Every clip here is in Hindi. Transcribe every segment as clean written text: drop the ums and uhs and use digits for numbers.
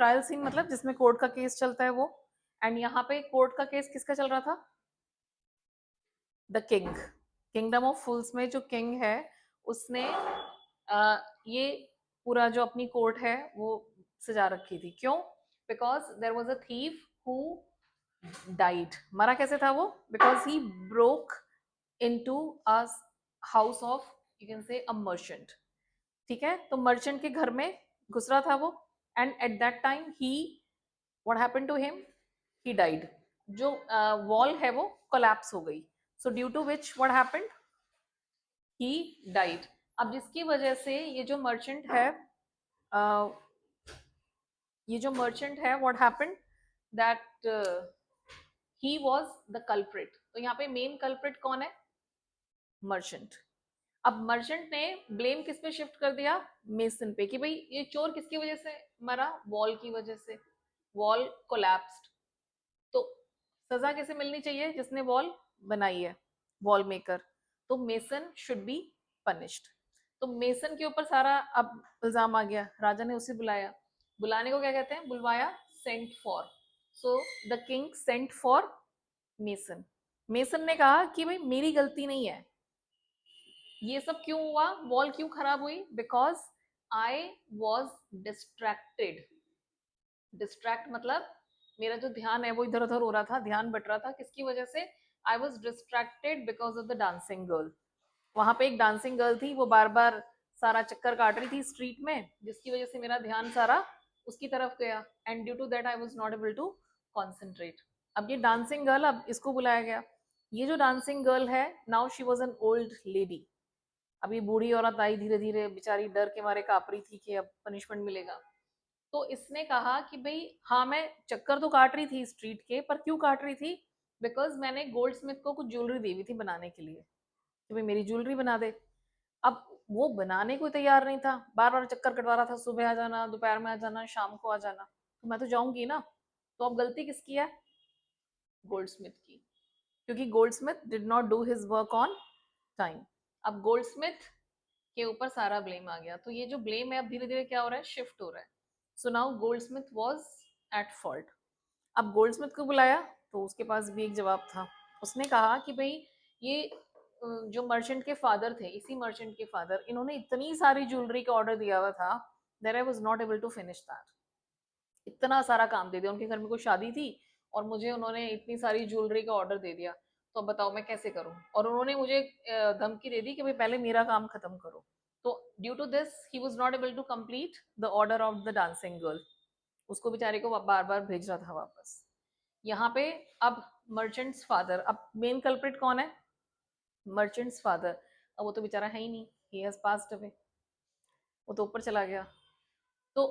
ट्रायल सीन मतलब जिसमें कोर्ट का केस चलता है वो, एंड यहाँ पे कोर्ट का केस किसका चल रहा था? The king. किंगडम ऑफ फूल्स में जो किंग है उसने ये पूरा जो अपनी कोर्ट है वो सजा रखी थी। क्यों? Because there was a thief who died. मरा कैसे था वो? Because he broke into a house of, you can say, a merchant. ठीक है, तो मर्चेंट के घर में घुस रहा था वो, and at that time he, what happened to him? He died. जो वॉल है वो कोलैप्स हो गई, so due to which what happened? He died. अब जिसकी वजह से ये जो मर्चेंट है, ये जो मर्चेंट है, what happened that he was the culprit. तो यहाँ पे मेन कल्प्रिट कौन है? मर्चेंट। अब मर्चेंट ने ब्लेम किस पे शिफ्ट कर दिया? मेसन पे, कि भाई ये चोर किसकी वजह से मरा? वॉल की वजह से। Wall collapsed. तो सजा किसे मिलनी चाहिए? जिसने वॉल बनाई है, वॉल मेकर। तो मेसन शुड बी पनिश्ड। तो मेसन के ऊपर सारा अब इल्जाम आ गया, राजा ने उसे बुलाया। बुलाने को क्या कहते हैं? बुलवाया, sent for. So the king sent for mason. Mason ने कहा कि भाई मेरी गलती नहीं है, ये सब क्यों हुआ, वॉल क्यों खराब हुई? Because I was distracted. Distract मतलब मेरा जो ध्यान है वो इधर उधर हो रहा था, ध्यान बट रहा था। किसकी वजह से? I was distracted because of the dancing girl. वहां पे एक डांसिंग गर्ल थी, वो बार बार सारा चक्कर काट रही थी स्ट्रीट में, जिसकी वजह से मेरा ध्यान सारा उसकी तरफ गया, and due to that I was not able to concentrate. अब ये डांसिंग गर्ल, अब इसको बुलाया गया। ये जो डांसिंग गर्ल है, now she was an old lady. अभी बूढ़ी औरत आई, धीरे धीरे बेचारी डर के मारे कांप रही थी कि अब पनिशमेंट मिलेगा। तो इसने कहा कि भाई हाँ, मैं चक्कर तो काट रही थी स्ट्रीट के, पर क्यों काट रही थी? बिकॉज मैंने गोल्ड स्मिथ को कुछ ज्वेलरी दी हुई थी बनाने के लिए, कि भाई मेरी ज्वेलरी बना दे। अब वो बनाने को तैयार नहीं था, बार बार चक्कर कटवा रहा था, सुबह आ जाना, दोपहर में आ जाना, शाम को आ जाना। तो मैं तो जाऊंगी ना। तो अब गलती किसकी है? गोल्ड स्मिथ की, क्योंकि gold Smith did not do his work on time. अब गोल्ड स्मिथ के ऊपर सारा ब्लेम आ गया। तो ये जो ब्लेम है अब धीरे धीरे क्या हो रहा है? शिफ्ट हो रहा है। So now gold Smith was at fault. अब गोल्ड स्मिथ को बुलाया, तो उसके पास भी एक जवाब था। उसने कहा कि भाई ये जो मर्चेंट के फादर थे, इसी मर्चेंट के फादर, इन्होंने इतनी सारी ज्वेलरी का ऑर्डर दिया हुआ था, that I was not able to finish that. इतना सारा काम दे दिया, उनके घर में कोई शादी थी और मुझे उन्होंने इतनी सारी ज्वेलरी का ऑर्डर दे दिया। तो अब बताओ मैं कैसे करूं? और उन्होंने मुझे धमकी दे दी कि भाई पहले मेरा काम खत्म करो। तो due to this he was not able to complete the order of the dancing girl. उसको बेचारे को बार बार भेज रहा था वापस। यहाँ पे अब मर्चेंट्स फादर, अब मेन कल्प्रिट कौन है? Merchants father. अब वो तो बेचारा है ही नहीं, ही हैज पास्ड अवे, वो तो ऊपर चला गया। तो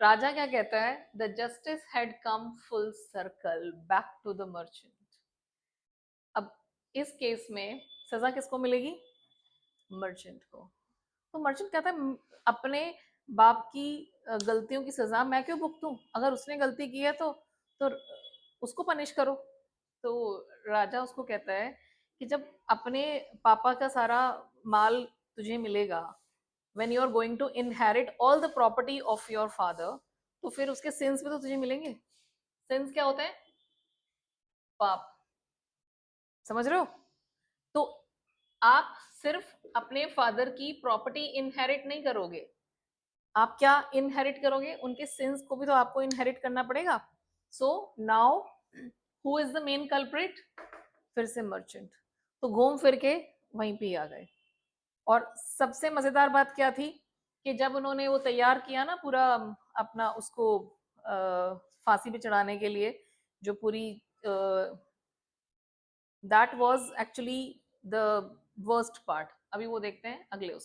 राजा क्या कहता है? The justice had come full circle back to the merchant. अब इस केस में सजा किसको मिलेगी? मर्चेंट को। तो मर्चेंट कहता है अपने बाप की गलतियों की सजा मैं क्यों भुगतूं? अगर उसने गलती की है तो उसको पनिश करो। तो राजा उसको कहता है कि जब अपने पापा का सारा माल तुझे मिलेगा, when you are going to inherit all the property of your father, तो फिर उसके सिंस भी तो तुझे मिलेंगे। सिंस क्या होते हैं? पाप। समझ रहे हो? तो आप सिर्फ अपने फादर की प्रॉपर्टी इनहेरिट नहीं करोगे, आप क्या इनहेरिट करोगे? उनके सिंस को भी तो आपको इनहेरिट करना पड़ेगा। So now who is the main culprit? फिर से मर्चेंट। तो घूम फिर के वहीं पे आ गए। और सबसे मजेदार बात क्या थी कि जब उन्होंने वो तैयार किया ना पूरा अपना उसको फांसी पे चढ़ाने के लिए, जो पूरी that was actually the worst part. अभी वो देखते हैं अगले उसमें।